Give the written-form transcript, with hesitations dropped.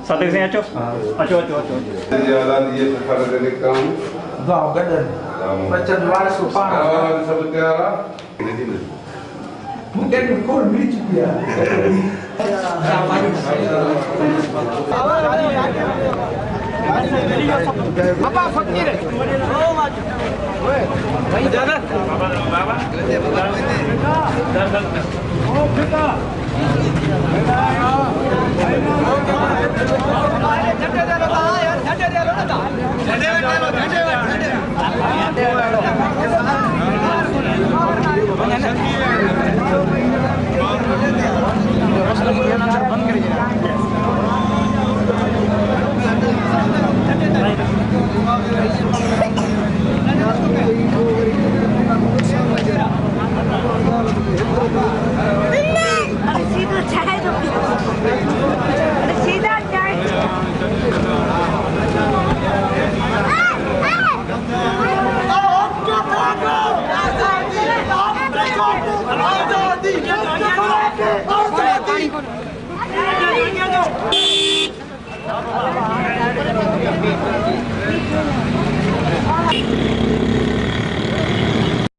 Satu sini aco. Aco. Jalan dia pada dekat Gaw gadan. Macam luar sopan. Satu tiara. Ini. Mungkin kau beli juga. Apa fakir? Jangan. Oh kita. Thank you.